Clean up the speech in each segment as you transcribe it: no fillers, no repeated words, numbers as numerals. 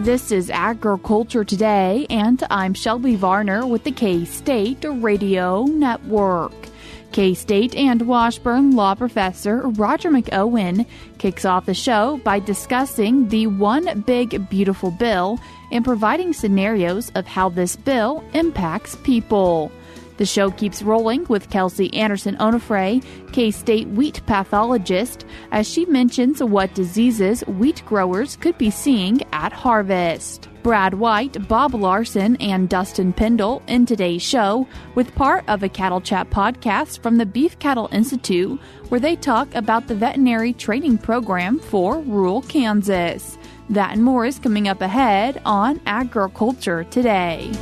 This is Agriculture Today, and I'm Shelby Varner with the K-State Radio Network. K-State and Washburn law professor Roger McEowen kicks off the show by discussing the One Big Beautiful Bill and providing scenarios of how this bill impacts people. The show keeps rolling with Kelsey Andersen Onofre, K-State wheat pathologist, as she mentions what diseases wheat growers could be seeing at harvest. Brad White, Bob Larson, and Dustin Pendell in today's show with part of a Cattle Chat podcast from the Beef Cattle Institute, where they talk about the Veterinary Training Program for rural Kansas. That and more is coming up ahead on Agriculture Today.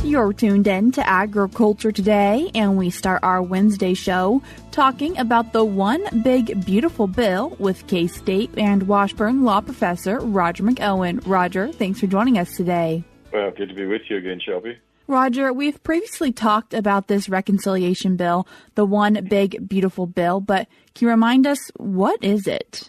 You're tuned in to Agriculture Today, and we start our Wednesday show talking about the One Big Beautiful Bill with K-State and Washburn law professor Roger McEowen. Roger, thanks for joining us today. Well, good to be with you again, Shelby. Roger, we've previously talked about this reconciliation bill, the One Big Beautiful Bill, but can you remind us, what is it?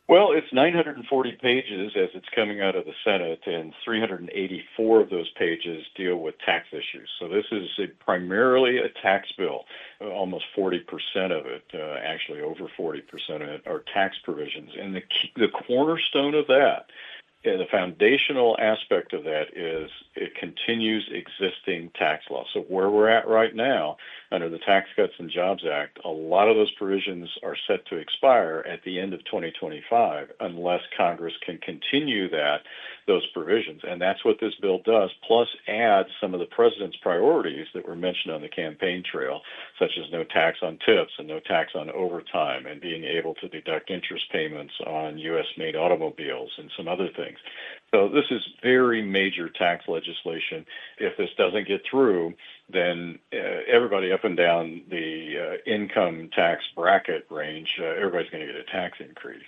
Well, it's 940 pages as it's coming out of the Senate, and 384 of those pages deal with tax issues. So this is primarily a tax bill. Almost 40% of it, actually over 40% of it, are tax provisions. And the cornerstone of that, the foundational aspect of that, is it continues existing tax law. So where we're at right now, under the Tax Cuts and Jobs Act, a lot of those provisions are set to expire at the end of 2025 unless Congress can continue those provisions. And that's what this bill does, plus add some of the president's priorities that were mentioned on the campaign trail, such as no tax on tips and no tax on overtime and being able to deduct interest payments on U.S.-made automobiles and some other things. So this is very major tax legislation. If this doesn't get through, then everybody up and down the income tax bracket range, everybody's going to get a tax increase.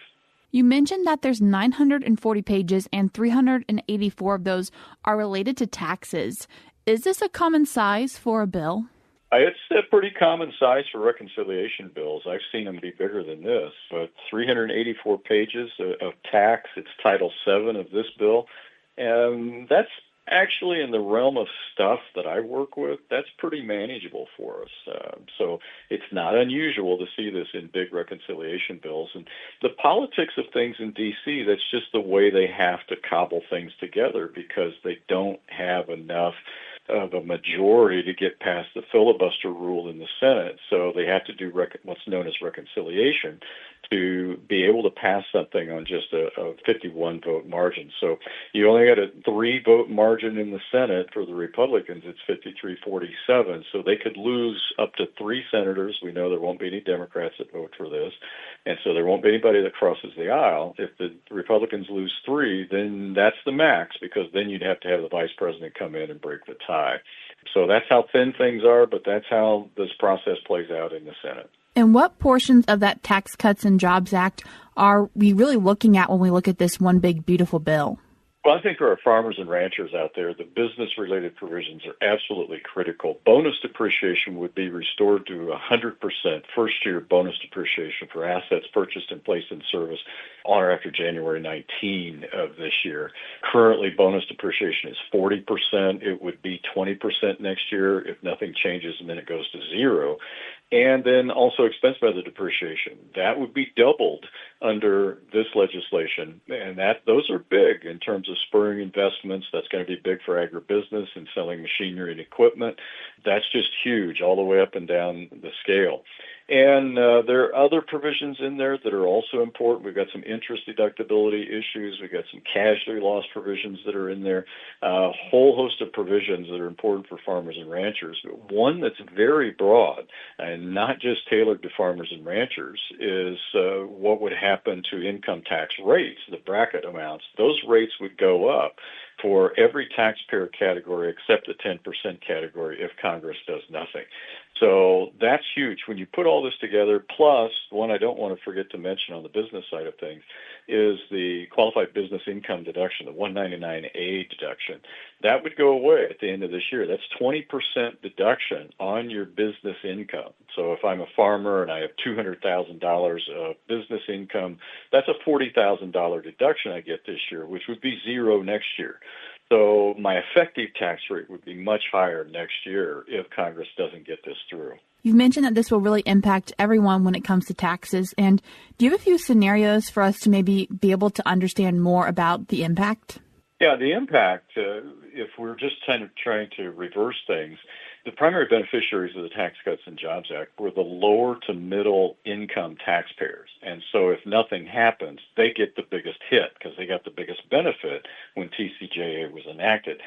You mentioned that there's 940 pages and 384 of those are related to taxes. Is this a common size for a bill? It's a pretty common size for reconciliation bills. I've seen them be bigger than this, but 384 pages of tax. It's Title VII of this bill, and that's actually in the realm of stuff that I work with. That's pretty manageable for us. So it's not unusual to see this in big reconciliation bills. And the politics of things in D.C., that's just the way they have to cobble things together because they don't have enough of a majority to get past the filibuster rule in the Senate. So they have to do what's known as reconciliation to be able to pass something on just a 51-vote margin. So you only got a 3-vote margin in the Senate for the Republicans. It's 53-47. So they could lose up to 3 senators. We know there won't be any Democrats that vote for this. And so there won't be anybody that crosses the aisle. If the Republicans lose 3, then that's the max, because then you'd have to have the vice president come in and break the tie. So that's how thin things are, but that's how this process plays out in the Senate. And what portions of that Tax Cuts and Jobs Act are we really looking at when we look at this One Big Beautiful Bill? Well, I think for our farmers and ranchers out there, the business-related provisions are absolutely critical. Bonus depreciation would be restored to 100% first-year bonus depreciation for assets purchased and placed in service on or after January 19 of this year. Currently, bonus depreciation is 40%. It would be 20% next year if nothing changes, and then it goes to 0. And then also expense method depreciation. That would be doubled under this legislation, and those are big in terms of spurring investments. That's going to be big for agribusiness and selling machinery and equipment. That's just huge all the way up and down the scale. And there are other provisions in there that are also important. We've got some interest deductibility issues. We've got some casualty loss provisions that are in there, a whole host of provisions that are important for farmers and ranchers. But one that's very broad and not just tailored to farmers and ranchers is what would happen to income tax rates, the bracket amounts. Those rates would go up for every taxpayer category except the 10% category if Congress does nothing. So that's huge. When you put all this together, plus one I don't want to forget to mention on the business side of things is the qualified business income deduction, the 199A deduction. That would go away at the end of this year. That's 20% deduction on your business income. So if I'm a farmer and I have $200,000 of business income, that's a $40,000 deduction I get this year, which would be zero next year. So my effective tax rate would be much higher next year if Congress doesn't get this through. You've mentioned that this will really impact everyone when it comes to taxes. And do you have a few scenarios for us to maybe be able to understand more about the impact? Yeah, the impact, if we're just kind of trying to reverse things, the primary beneficiaries of the Tax Cuts and Jobs Act were the lower to middle income taxpayers. And so if nothing happens, they get the biggest hit because they got the biggest benefit when TCJA was enacted.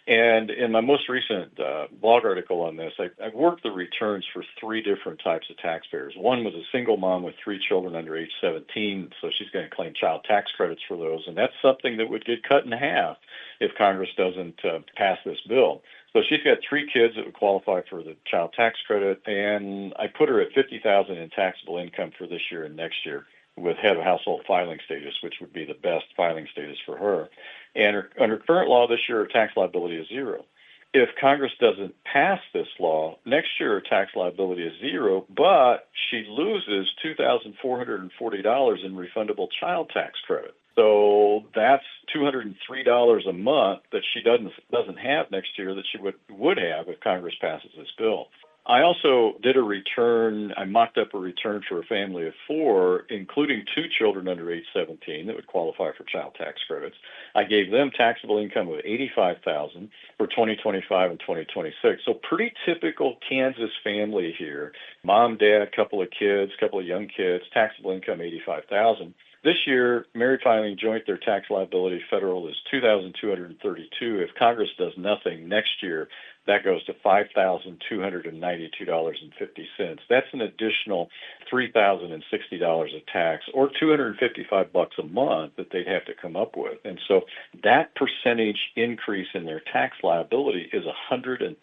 And in my most recent blog article on this, I worked the returns for three different types of taxpayers. One was a single mom with 3 children under age 17, so she's going to claim child tax credits for those, and that's something that would get cut in half if Congress doesn't pass this bill. So she's got 3 kids that would qualify for the child tax credit, and I put her at $50,000 in taxable income for this year and next year with head of household filing status, which would be the best filing status for her. And under current law this year, her tax liability is zero. If Congress doesn't pass this law, next year her tax liability is zero, but she loses $2,440 in refundable child tax credit. So that's $203 a month that she doesn't have next year that she would have if Congress passes this bill. I also did a return. I mocked up a return for a family of 4, including 2 children under age 17 that would qualify for child tax credits. I gave them taxable income of $85,000 for 2025 and 2026. So pretty typical Kansas family here. Mom, dad, couple of kids, couple of young kids, taxable income $85,000. This year, married filing joint, their tax liability federal is $2,232. If Congress does nothing next year, that goes to $5,292.50. That's an additional $3,060 of tax, or $255 a month that they'd have to come up with. And so that percentage increase in their tax liability is 137%.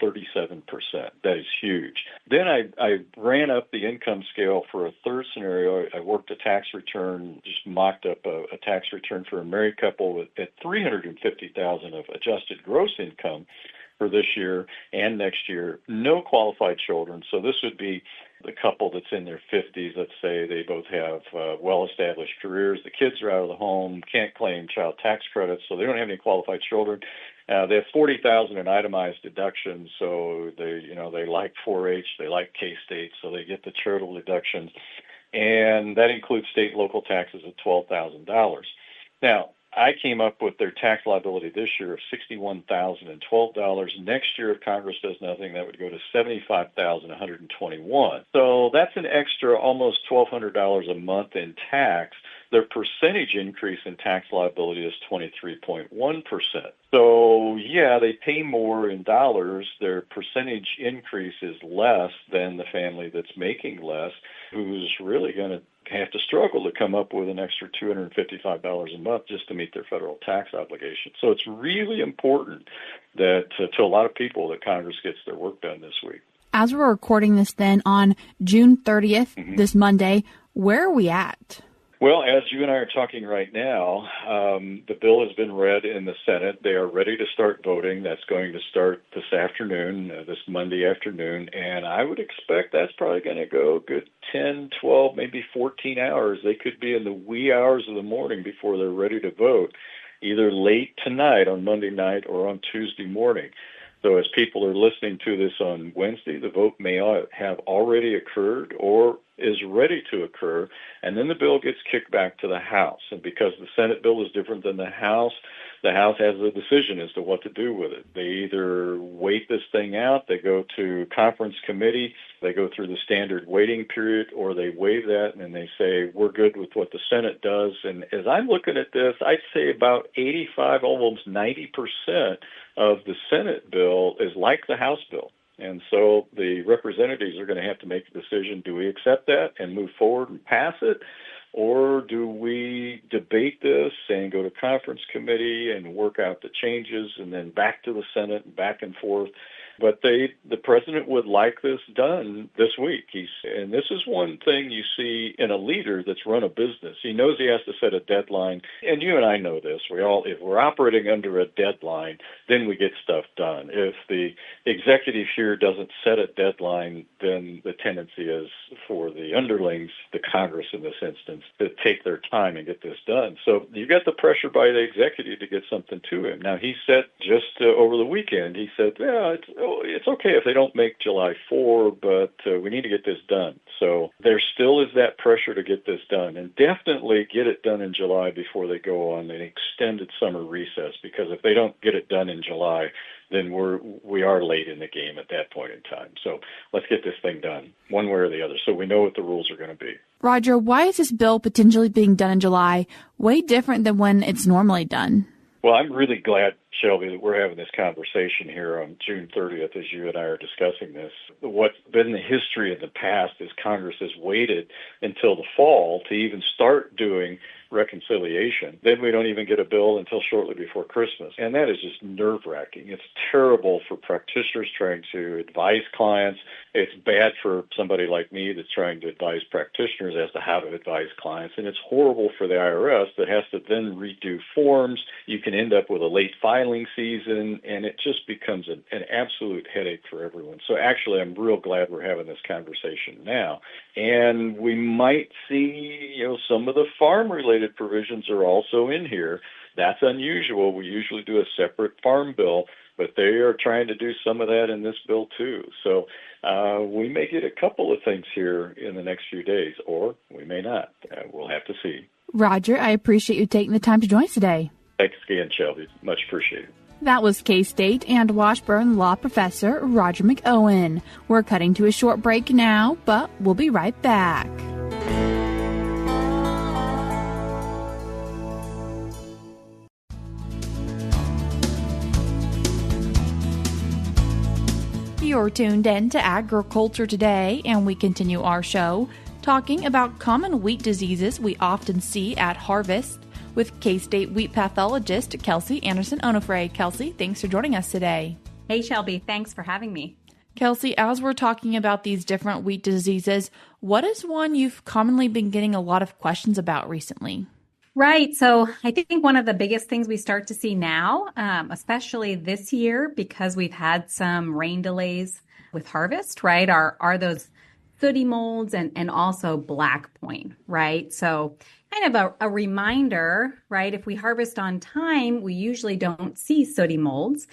That is huge. Then I ran up the income scale for a third scenario. I worked a tax return, just mocked up a tax return for a married couple at $350,000 of adjusted gross income for this year and next year, no qualified children. So this would be the couple that's in their 50s. Let's say they both have well-established careers. The kids are out of the home, can't claim child tax credits, so they don't have any qualified children. They have $40,000 in itemized deductions, so they like 4-H, they like K-State, so they get the charitable deductions, and that includes state and local taxes of $12,000. Now, I came up with their tax liability this year of $61,012. Next year, if Congress does nothing, that would go to $75,121. So that's an extra almost $1,200 a month in tax. Their percentage increase in tax liability is 23.1%. So, yeah, they pay more in dollars. Their percentage increase is less than the family that's making less, who's really going to have to struggle to come up with an extra $255 a month just to meet their federal tax obligation. So it's really important that to a lot of people that Congress gets their work done this week. As we're recording this then on June 30th, this Monday, where are we at? Well, as you and I are talking right now, the bill has been read in the Senate. They are ready to start voting. That's going to start this afternoon, this Monday afternoon, and I would expect that's probably going to go a good 10, 12, maybe 14 hours. They could be in the wee hours of the morning before they're ready to vote, either late tonight on Monday night or on Tuesday morning. So as people are listening to this on Wednesday, the vote may have already occurred or is ready to occur, and then the bill gets kicked back to the House. And because the Senate bill is different than the House has a decision as to what to do with it. They either wait this thing out, they go to conference committee, they go through the standard waiting period, or they waive that and they say, we're good with what the Senate does. And as I'm looking at this, I'd say about 85, almost 90% of the Senate bill is like the House bill. And so the representatives are going to have to make a decision. Do we accept that and move forward and pass it? Or do we debate this and go to conference committee and work out the changes and then back to the Senate and back and forth? But the president would like this done this week. And this is one thing you see in a leader that's run a business. He knows he has to set a deadline. And you and I know this. If we're operating under a deadline, then we get stuff done. If the executive here doesn't set a deadline, then the tendency is for the underlings, the Congress in this instance, to take their time and get this done. So you got the pressure by the executive to get something to him. Now, he said just over the weekend, he said, it's okay if they don't make July 4, but we need to get this done. So there still is that pressure to get this done, and definitely get it done in July before they go on an extended summer recess, because if they don't get it done in July, then we are late in the game at that point in time. So let's get this thing done one way or the other so we know what the rules are going to be. Roger, why is this bill potentially being done in July way different than when it's normally done? Well, I'm really glad, Shelby, that we're having this conversation here on June 30th as you and I are discussing this. What's been the history in the past is Congress has waited until the fall to even start doing reconciliation. Then we don't even get a bill until shortly before Christmas. And that is just nerve-wracking. It's terrible for practitioners trying to advise clients. It's bad for somebody like me that's trying to advise practitioners as to how to advise clients. And it's horrible for the IRS that has to then redo forms. You can end up with a late filing season, and it just becomes an absolute headache for everyone. So actually, I'm real glad we're having this conversation now. And we might see, some of the farm-related provisions are also in here. That's unusual. We usually do a separate farm bill, but they are trying to do some of that in this bill too. So we may get a couple of things here in the next few days, or we may not. We'll have to see. Roger, I appreciate you taking the time to join us today. Thanks again, Shelby. Much appreciated. That was K-State and Washburn law professor Roger McEowen. We're cutting to a short break now, but we'll be right back. You're tuned in to Agriculture Today, and we continue our show talking about common wheat diseases we often see at harvest with K-State wheat pathologist Kelsey Andersen Onofre. Kelsey, thanks for joining us today. Hey, Shelby. Thanks for having me. Kelsey, as we're talking about these different wheat diseases, what is one you've commonly been getting a lot of questions about recently? Right. So I think one of the biggest things we start to see now, especially this year, because we've had some rain delays with harvest, right, are those sooty molds and also black point, right? So kind of a reminder, right? If we harvest on time, we usually don't see sooty molds.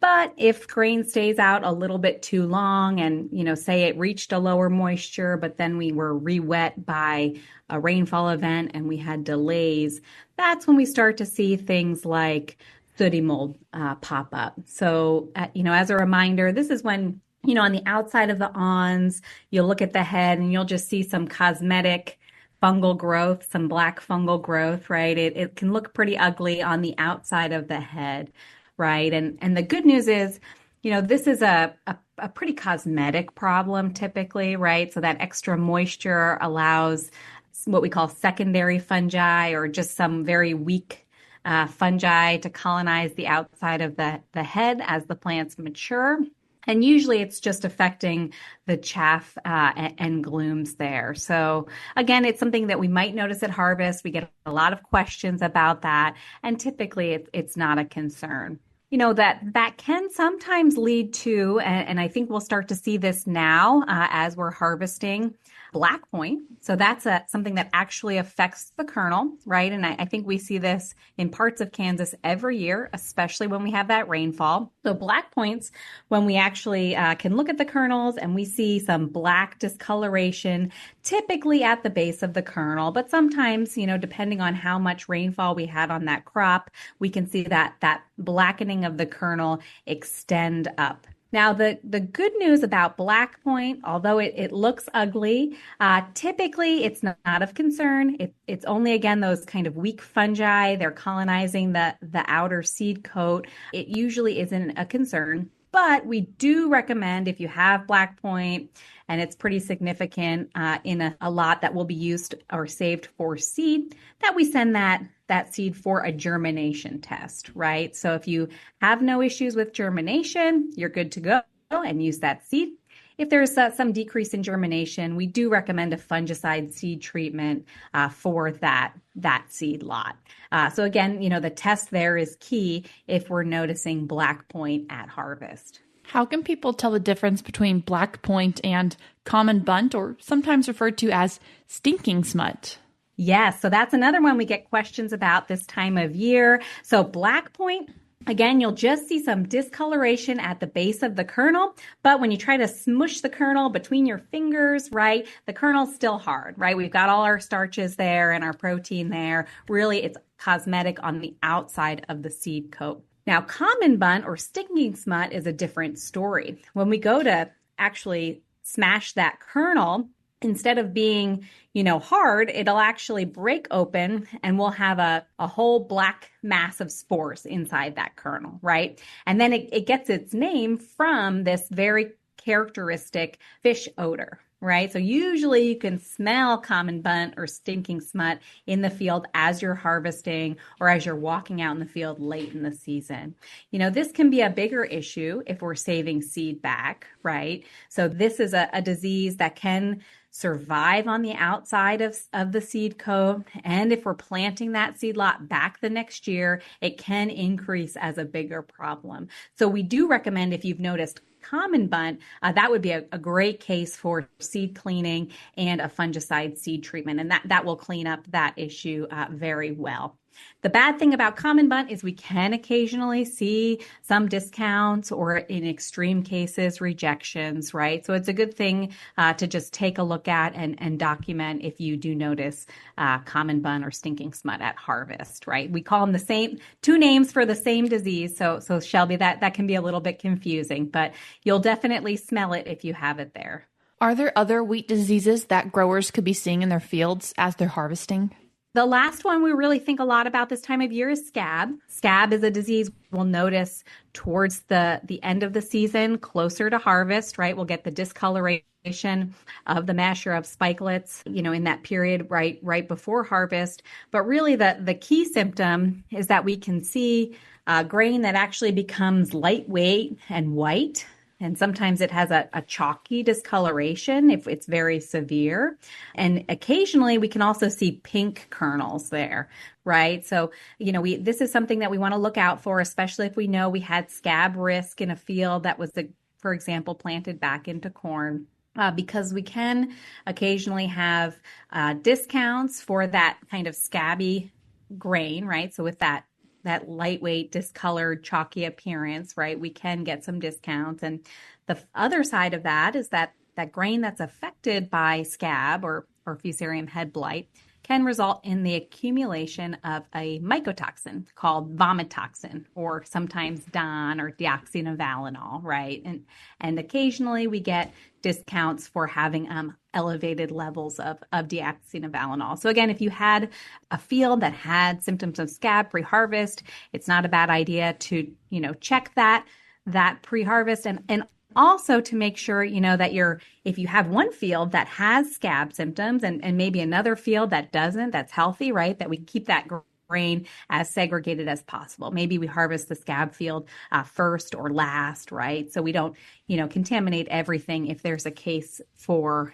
But if grain stays out a little bit too long and, say it reached a lower moisture, but then we were re-wet by a rainfall event and we had delays, that's when we start to see things like sooty mold pop up. So, as a reminder, this is when, on the outside of the awns, you'll look at the head and you'll just see some cosmetic fungal growth, some black fungal growth, right? It can look pretty ugly on the outside of the head. Right. And the good news is, this is a pretty cosmetic problem typically, right? So that extra moisture allows what we call secondary fungi or just some very weak fungi to colonize the outside of the head as the plants mature. And usually it's just affecting the chaff and glooms there. So again, it's something that we might notice at harvest. We get a lot of questions about that. And typically it's not a concern. That can sometimes lead to, and I think we'll start to see this now as we're harvesting, black point. So that's something that actually affects the kernel, right? And I think we see this in parts of Kansas every year, especially when we have that rainfall. So black points, when we actually can look at the kernels and we see some black discoloration, typically at the base of the kernel, but sometimes, depending on how much rainfall we had on that crop, we can see that blackening of the kernel extend up. Now, the good news about black point, although it looks ugly, typically it's not of concern. It's only, again, those kind of weak fungi. They're colonizing the outer seed coat. It usually isn't a concern. But we do recommend, if you have black point and it's pretty significant in a lot that will be used or saved for seed, that we send that seed for a germination test, right? So if you have no issues with germination, you're good to go. and use that seed. If there's some decrease in germination, we do recommend a fungicide seed treatment for that seed lot. So again, the test there is key if we're noticing black point at harvest. How can people tell the difference between black point and common bunt, or sometimes referred to as stinking smut? Yes, so that's another one we get questions about this time of year. So black point, again, you'll just see some discoloration at the base of the kernel, but when you try to smush the kernel between your fingers, right, the kernel's still hard, right? We've got all our starches there and our protein there. Really, it's cosmetic on the outside of the seed coat. Now, common bunt or stinking smut is a different story. When we go to actually smash that kernel, instead of being, hard, it'll actually break open and we'll have a whole black mass of spores inside that kernel, right? And then it gets its name from this very characteristic fish odor, right? So usually you can smell common bunt or stinking smut in the field as you're harvesting or as you're walking out in the field late in the season. This can be a bigger issue if we're saving seed back, right? So this is a disease that can survive on the outside of the seed coat. And if we're planting that seed lot back the next year, it can increase as a bigger problem. So we do recommend, if you've noticed common bunt, that would be a great case for seed cleaning and a fungicide seed treatment. And that will clean up that issue very well. The bad thing about common bunt is we can occasionally see some discounts or in extreme cases, rejections, right? So it's a good thing to just take a look at and document if you do notice common bunt or stinking smut at harvest, right? We call them the same, two names for the same disease. So Shelby, that can be a little bit confusing, but you'll definitely smell it if you have it there. Are there other wheat diseases that growers could be seeing in their fields as they're harvesting? The last one we really think a lot about this time of year is scab. Scab is a disease we'll notice towards the end of the season, closer to harvest, right? We'll get the discoloration of the mesh or of spikelets, in that period right before harvest. But really the key symptom is that we can see grain that actually becomes lightweight and white. And sometimes it has a chalky discoloration if it's very severe. And occasionally we can also see pink kernels there, right? So, this is something that we want to look out for, especially if we know we had scab risk in a field that was, for example, planted back into corn. Because we can occasionally have discounts for that kind of scabby grain, right? So with that lightweight, discolored, chalky appearance, right? We can get some discounts. And the other side of that is that grain that's affected by scab or fusarium head blight can result in the accumulation of a mycotoxin called vomitoxin, or sometimes DON or deoxynivalenol, right? And occasionally we get discounts for having elevated levels of deoxynivalenol. So again, if you had a field that had symptoms of scab pre-harvest, it's not a bad idea to, check that pre-harvest and also to make sure, that if you have one field that has scab symptoms and maybe another field that doesn't, that's healthy, right? That we keep that grain as segregated as possible. Maybe we harvest the scab field first or last, right? So we don't, contaminate everything if there's a case for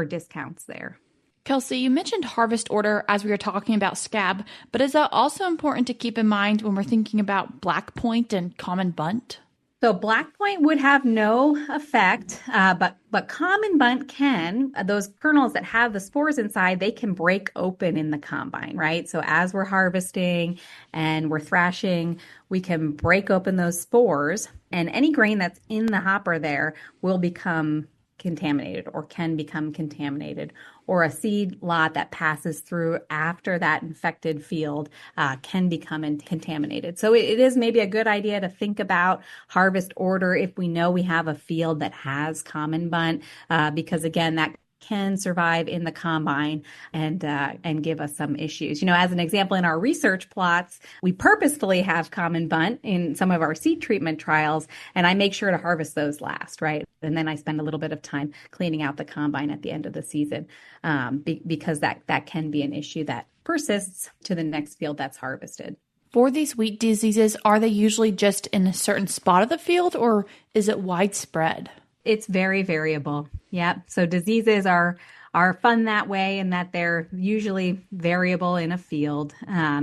discounts there. Kelsey, you mentioned harvest order as we were talking about scab, but is that also important to keep in mind when we're thinking about black point and common bunt? So black point would have no effect, but common bunt can. Those kernels that have the spores inside, they can break open in the combine, right? So as we're harvesting and we're thrashing, we can break open those spores, and any grain that's in the hopper there will become contaminated or can become contaminated, or a seed lot that passes through after that infected field can become contaminated. So it is maybe a good idea to think about harvest order if we know we have a field that has common bunt, because again, that can survive in the combine and give us some issues. As an example, in our research plots, we purposefully have common bunt in some of our seed treatment trials, and I make sure to harvest those last, right? And then I spend a little bit of time cleaning out the combine at the end of the season, because that can be an issue that persists to the next field that's harvested. For these wheat diseases, are they usually just in a certain spot of the field, or is it widespread? It's very variable. Yeah. So diseases are fun that way in that they're usually variable in a field.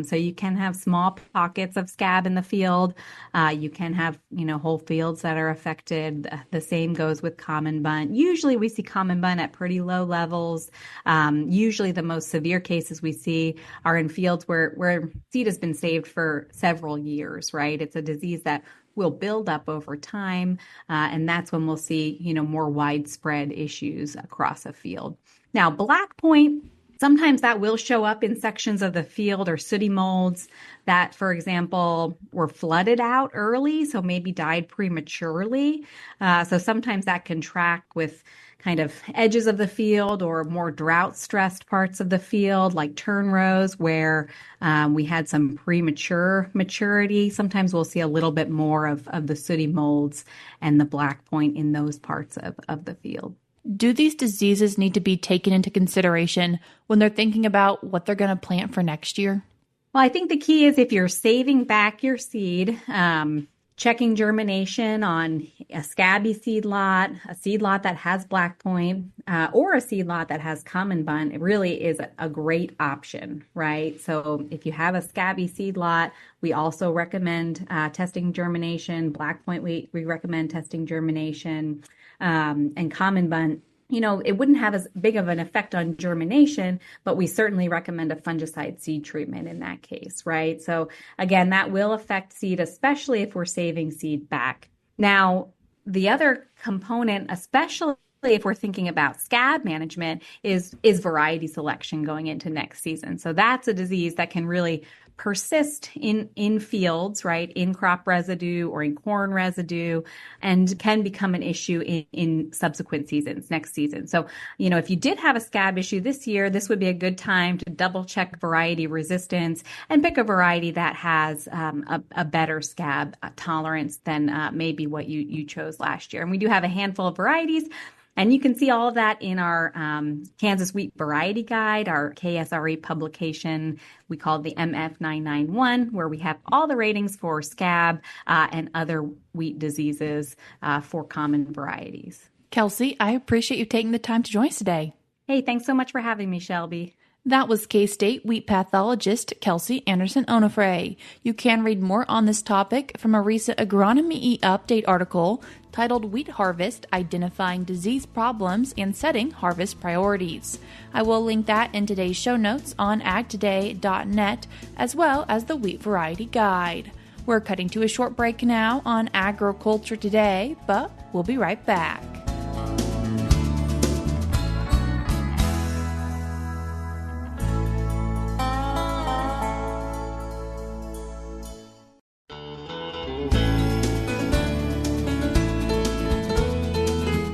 So you can have small pockets of scab in the field. You can have, whole fields that are affected. The same goes with common bunt. Usually we see common bunt at pretty low levels. Usually the most severe cases we see are in fields where seed has been saved for several years, right? It's a disease that will build up over time, and that's when we'll see, more widespread issues across a field. Now, black point, sometimes that will show up in sections of the field or sooty molds that, for example, were flooded out early, so maybe died prematurely. So sometimes that can track with kind of edges of the field or more drought-stressed parts of the field, like turn rows, where we had some premature maturity. Sometimes we'll see a little bit more of the sooty molds and the black point in those parts of the field. Do these diseases need to be taken into consideration when they're thinking about what they're going to plant for next year? Well, I think the key is if you're saving back your seed, checking germination on a scabby seed lot, a seed lot that has black point, or a seed lot that has common bunt, it really is a great option, right? So if you have a scabby seed lot, we also recommend testing germination. Black point, we recommend testing germination. And common bunt, it wouldn't have as big of an effect on germination, but we certainly recommend a fungicide seed treatment in that case, right? So again, that will affect seed, especially if we're saving seed back. Now, the other component, especially if we're thinking about scab management, is variety selection going into next season. So that's a disease that can really persist in fields, right, in crop residue or in corn residue, and can become an issue in subsequent seasons, next season. So, if you did have a scab issue this year, this would be a good time to double check variety resistance and pick a variety that has a better scab tolerance than maybe what you chose last year. And we do have a handful of varieties. And you can see all of that in our Kansas Wheat Variety Guide, our KSRE publication. We call it the MF991, where we have all the ratings for scab and other wheat diseases for common varieties. Kelsey, I appreciate you taking the time to join us today. Hey, thanks so much for having me, Shelby. That was K-State wheat pathologist Kelsey Andersen Onofre. You can read more on this topic from a recent Agronomy Update article titled Wheat Harvest, Identifying Disease Problems and Setting Harvest Priorities. I will link that in today's show notes on agtoday.net, as well as the Wheat Variety Guide. We're cutting to a short break now on Agriculture Today, but we'll be right back.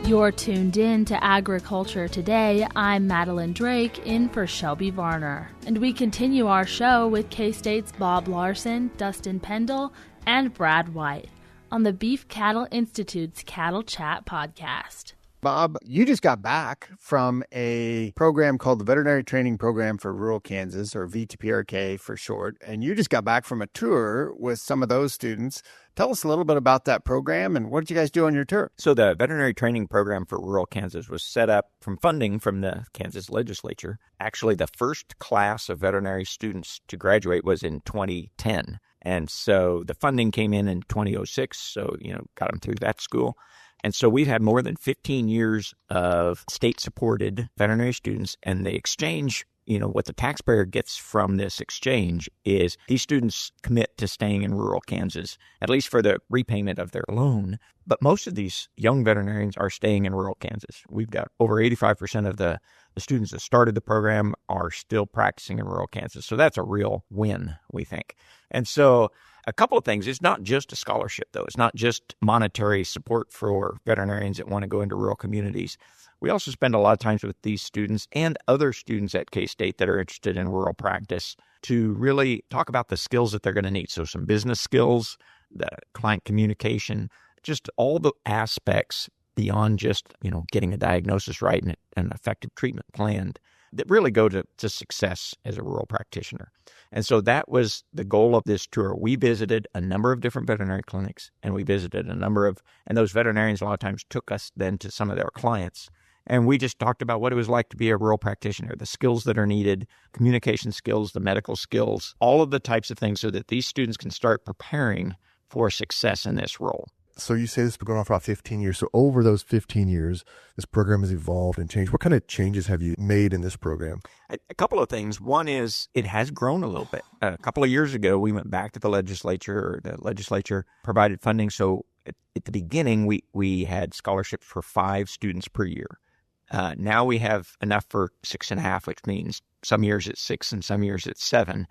You're tuned in to Agriculture Today. I'm Madeline Drake, in for Shelby Varner. And we continue our show with K-State's Bob Larson, Dustin Pendell, and Brad White on the Beef Cattle Institute's Cattle Chat podcast. Bob, you just got back from a program called the Veterinary Training Program for Rural Kansas, or VTPRK for short, and you just got back from a tour with some of those students. Tell us a little bit about that program and what did you guys do on your tour? So the Veterinary Training Program for Rural Kansas was set up from funding from the Kansas legislature. Actually, the first class of veterinary students to graduate was in 2010. And so the funding came in 2006, so, got them through that school. And so we've had more than 15 years of state-supported veterinary students, and the exchange, what the taxpayer gets from this exchange is these students commit to staying in rural Kansas, at least for the repayment of their loan. But most of these young veterinarians are staying in rural Kansas. We've got over 85% of the students that started the program are still practicing in rural Kansas. So that's a real win, we think. And so a couple of things. It's not just a scholarship, though. It's not just monetary support for veterinarians that want to go into rural communities. We also spend a lot of time with these students and other students at K-State that are interested in rural practice to really talk about the skills that they're going to need. So some business skills, the client communication, just all the aspects beyond just, getting a diagnosis right and an effective treatment planned that really go to success as a rural practitioner. And so that was the goal of this tour. We visited a number of different veterinary clinics, and we visited and those veterinarians a lot of times took us then to some of their clients. And we just talked about what it was like to be a rural practitioner, the skills that are needed, communication skills, the medical skills, all of the types of things so that these students can start preparing for success in this role. So you say this has been going on for about 15 years. So over those 15 years, this program has evolved and changed. What kind of changes have you made in this program? A couple of things. One is it has grown a little bit. A couple of years ago, we went back to the legislature provided funding. So at the beginning, we had scholarships for 5 students per year. Now we have enough for 6.5, which means some years it's 6 and some years it's 7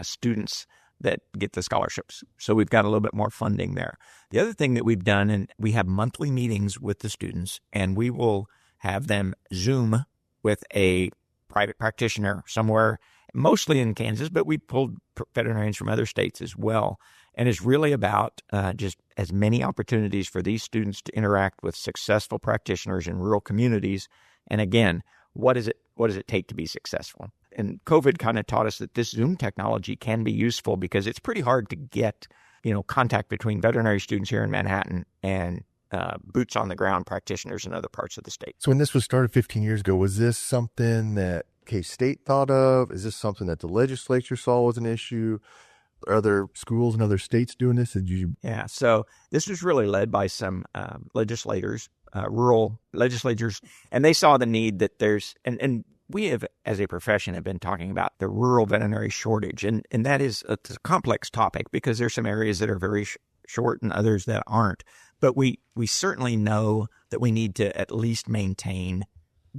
students that get the scholarships. So we've got a little bit more funding there. The other thing that we've done, and we have monthly meetings with the students, and we will have them Zoom with a private practitioner somewhere, mostly in Kansas, but we pulled veterinarians from other states as well. And it's really about just as many opportunities for these students to interact with successful practitioners in rural communities. And again, what does it take to be successful? And COVID kind of taught us that this Zoom technology can be useful because it's pretty hard to get, contact between veterinary students here in Manhattan and boots on the ground practitioners in other parts of the state. So when this was started 15 years ago, was this something that K-State thought of? Is this something that the legislature saw was an issue? Are other schools in other states doing this? Yeah, so this was really led by some legislators, rural legislatures, and they saw the need that there's, and we have, as a profession, have been talking about the rural veterinary shortage, and that is a complex topic because there's some areas that are very short and others that aren't. But we certainly know that we need to at least maintain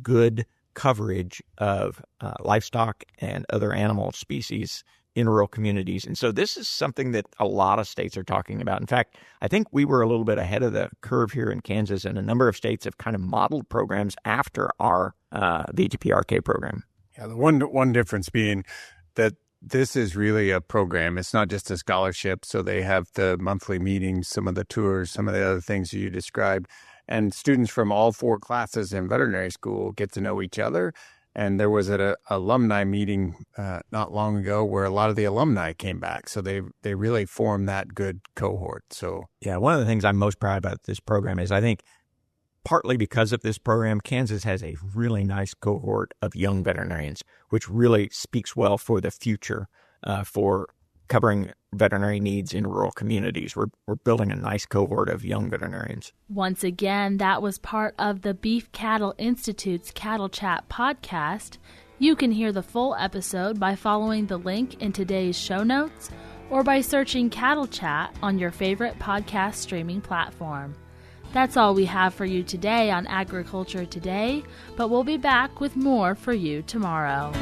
good coverage of livestock and other animal species in rural communities. And so this is something that a lot of states are talking about. In fact, I think we were a little bit ahead of the curve here in Kansas, and a number of states have kind of modeled programs after our VTPRK program. Yeah, the one difference being that this is really a program. It's not just a scholarship. So they have the monthly meetings, some of the tours, some of the other things you described. And students from all 4 classes in veterinary school get to know each other. And there was an alumni meeting not long ago where a lot of the alumni came back. So they really formed that good cohort. So yeah, one of the things I'm most proud about this program is I think partly because of this program, Kansas has a really nice cohort of young veterinarians, which really speaks well for the future for covering veterinary needs in rural communities. We're building a nice cohort of young veterinarians. Once again, that was part of the Beef Cattle Institute's Cattle Chat podcast. You can hear the full episode by following the link in today's show notes or by searching Cattle Chat on your favorite podcast streaming platform. That's all we have for you today on Agriculture Today, but we'll be back with more for you tomorrow.